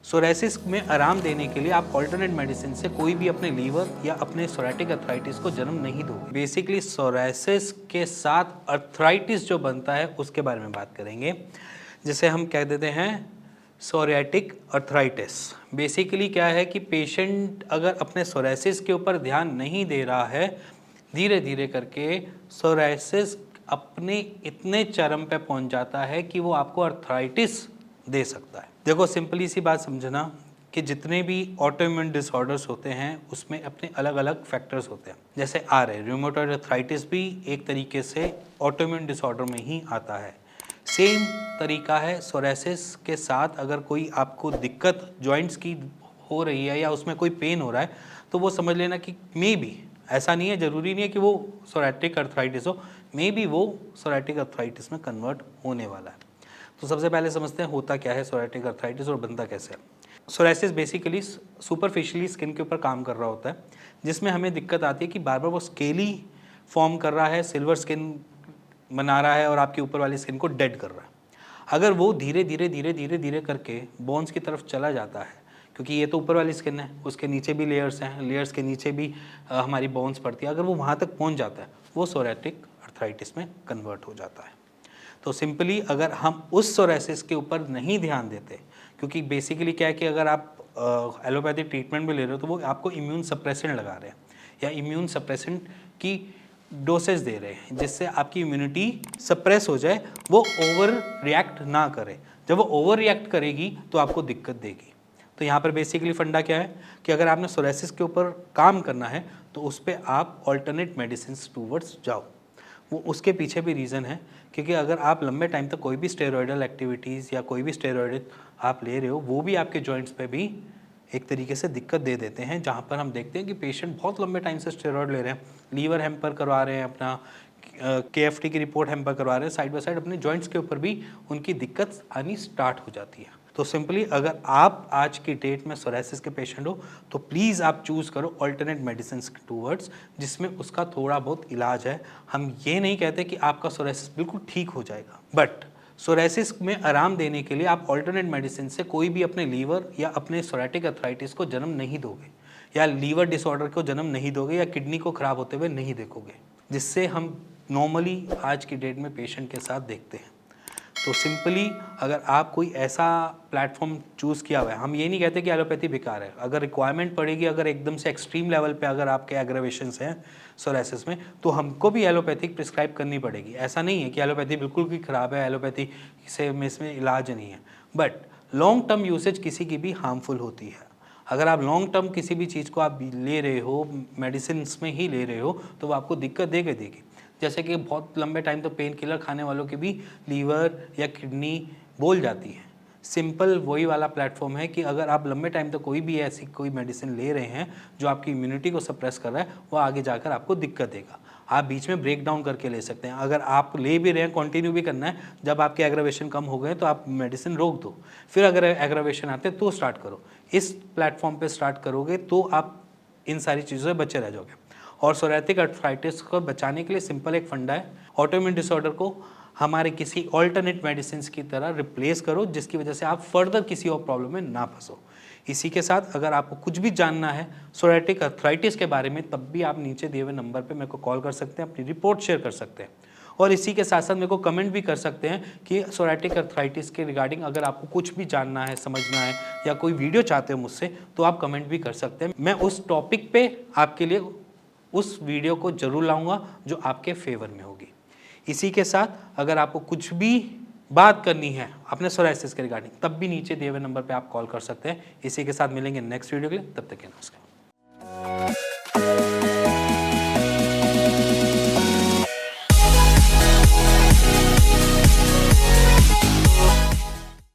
Psoriasis में आराम देने के लिए आप ऑल्टरनेट मेडिसिन से कोई भी अपने लीवर या अपने सोराटिक अर्थराइटिस को जन्म नहीं दोगे। बेसिकली सोरायसिस के साथ अर्थराइटिस जो बनता है उसके बारे में बात करेंगे, जिसे हम कह देते हैं सोरियाटिक अर्थराइटिस। बेसिकली क्या है कि पेशेंट अगर अपने सोरायसिस के ऊपर ध्यान नहीं दे रहा है, धीरे धीरे करके सोरायसिस अपने इतने चरम पे पहुंच जाता है कि वो आपको अर्थराइटिस दे सकता है। देखो, सिंपली सी बात समझना कि जितने भी ऑटोइम्यून डिसऑर्डर्स होते हैं उसमें अपने अलग अलग फैक्टर्स होते हैं। जैसे रूमेटॉइड अर्थराइटिस भी एक तरीके से ऑटोइम्यून डिसऑर्डर में ही आता है। सेम तरीका है सोरायसिस के साथ। अगर कोई आपको दिक्कत जॉइंट्स की हो रही है या उसमें कोई पेन हो रहा है, तो वो समझ लेना कि मे बी, ऐसा नहीं है, ज़रूरी नहीं है कि वो सोराटिक अर्थराइटिस हो, मे बी वो सोराटिक अर्थराइटिस में कन्वर्ट होने वाला है। तो सबसे पहले समझते हैं होता क्या है सोराटिक अर्थराइटिस और बनता कैसे है। सोरायसिस बेसिकली सुपरफिशियली स्किन के ऊपर काम कर रहा होता है, जिसमें हमें दिक्कत आती है कि बार बार वो स्केली फॉर्म कर रहा है, सिल्वर स्किन बना रहा है और आपकी ऊपर वाली स्किन को डेड कर रहा है। अगर वो धीरे धीरे करके बोन्स की तरफ चला जाता है, क्योंकि ये तो ऊपर वाली स्किन है, उसके नीचे भी लेयर्स हैं, लेयर्स के नीचे भी हमारी बोन्स पड़ती है, अगर वो वहाँ तक पहुँच जाता है, वो सोराटिक अर्थराइटिस में कन्वर्ट हो जाता है। तो सिंपली अगर हम उस सोरायसिस के ऊपर नहीं ध्यान देते, क्योंकि बेसिकली क्या है कि अगर आप एलोपैथिक ट्रीटमेंट भी ले रहे हो तो वो आपको इम्यून सप्रेसेंट लगा रहे हैं या इम्यून सप्रेसेंट की डोसेज दे रहे हैं, जिससे आपकी इम्यूनिटी सप्रेस हो जाए, वो ओवर रिएक्ट ना करे। जब वो ओवर रिएक्ट करेगी तो आपको दिक्कत देगी। तो यहाँ पर बेसिकली फंडा क्या है कि अगर आपने सोरायसिस के ऊपर काम करना है तो उस पर आप ऑल्टरनेट मेडिसिन टूवर्ड्स जाओ। वो उसके पीछे भी रीज़न है, क्योंकि अगर आप लंबे टाइम तक कोई भी स्टेरॉयडल एक्टिविटीज़ या कोई भी स्टेरॉयड आप ले रहे हो, वो भी आपके जॉइंट्स पे भी एक तरीके से दिक्कत दे देते हैं। जहाँ पर हम देखते हैं कि पेशेंट बहुत लंबे टाइम से स्टेरॉयड ले रहे हैं, लीवर हैम्पर करवा रहे हैं, अपना KFT की रिपोर्ट हैम्पर करवा रहे हैं, साइड बाय साइड अपने जॉइंट्स के ऊपर भी उनकी दिक्कत आनी स्टार्ट हो जाती है। तो सिंपली अगर आप आज की डेट में सोरायसिस के पेशेंट हो तो प्लीज़ आप चूज़ करो ऑल्टरनेट मेडिसिन टूवर्ड्स, जिसमें उसका थोड़ा बहुत इलाज है। हम ये नहीं कहते कि आपका सोरायसिस बिल्कुल ठीक हो जाएगा, बट सोरायसिस में आराम देने के लिए आप ऑल्टरनेट मेडिसिन से कोई भी अपने लीवर या अपने सोराटिक अर्थराइटिस को जन्म नहीं दोगे, या लीवर डिसऑर्डर को जन्म नहीं दोगे, या किडनी को खराब होते हुए नहीं देखोगे, जिससे हम नॉर्मली आज की डेट में पेशेंट के साथ देखते हैं। तो सिंपली अगर आप कोई ऐसा प्लेटफॉर्म चूज़ किया हुआ है, हम ये नहीं कहते कि एलोपैथी बेकार है। अगर रिक्वायरमेंट पड़ेगी, अगर एकदम से एक्सट्रीम लेवल पे अगर आपके एग्रावेशंस हैं सोरायसिस में, तो हमको भी एलोपैथिक प्रिस्क्राइब करनी पड़ेगी। ऐसा नहीं है कि एलोपैथी बिल्कुल भी ख़राब है, एलोपैथी से इसमें इलाज नहीं है, बट लॉन्ग टर्म यूसेज किसी की भी हार्मफुल होती है। अगर आप लॉन्ग टर्म किसी भी चीज़ को आप ले रहे हो, मेडिसिन में ही ले रहे हो, तो वो आपको दिक्कत देगी। जैसे कि बहुत लंबे टाइम तो पेन किलर खाने वालों की भी लीवर या किडनी बोल जाती है। सिंपल वही वाला प्लेटफॉर्म है कि अगर आप लंबे टाइम तक कोई भी ऐसी कोई मेडिसिन ले रहे हैं जो आपकी इम्यूनिटी को सप्रेस कर रहा है, वो आगे जाकर आपको दिक्कत देगा। आप बीच में ब्रेक डाउन करके ले सकते हैं। अगर आप ले भी रहे हैं, कंटिन्यू भी करना है, जब आपके एग्रावेशन कम हो गए तो आप मेडिसिन रोक दो, फिर अगर एग्रावेशन आते हैं तो स्टार्ट करो। इस प्लेटफॉर्म पर स्टार्ट करोगे तो आप इन सारी चीज़ों से बचे रह जाओगे। और सोराटिक अर्थराइटिस को बचाने के लिए सिंपल एक फंडा है, ऑटोइम्यून डिसऑर्डर को हमारे किसी ऑल्टरनेट मेडिसिन की तरह रिप्लेस करो, जिसकी वजह से आप फर्दर किसी और प्रॉब्लम में ना फंसो। इसी के साथ अगर आपको कुछ भी जानना है सोराटिक अर्थराइटिस के बारे में, तब भी आप नीचे दिए हुए नंबर पे मेरे को कॉल कर सकते हैं, अपनी रिपोर्ट शेयर कर सकते हैं, और इसी के साथ साथ मेरे को कमेंट भी कर सकते हैं कि सोराटिक अर्थराइटिस के रिगार्डिंग अगर आपको कुछ भी जानना है, समझना है, या कोई वीडियो चाहते हो मुझसे, तो आप कमेंट भी कर सकते हैं। मैं उस टॉपिक पे आपके लिए उस वीडियो को जरूर लाऊंगा जो आपके फेवर में होगी। इसी के साथ अगर आपको कुछ भी बात करनी है अपने सोरायसिस के रिगार्डिंग, तब भी नीचे दिए हुए नंबर पे आप कॉल कर सकते हैं। इसी के साथ मिलेंगे नेक्स्ट वीडियो के लिए, तब तक के नमस्कार।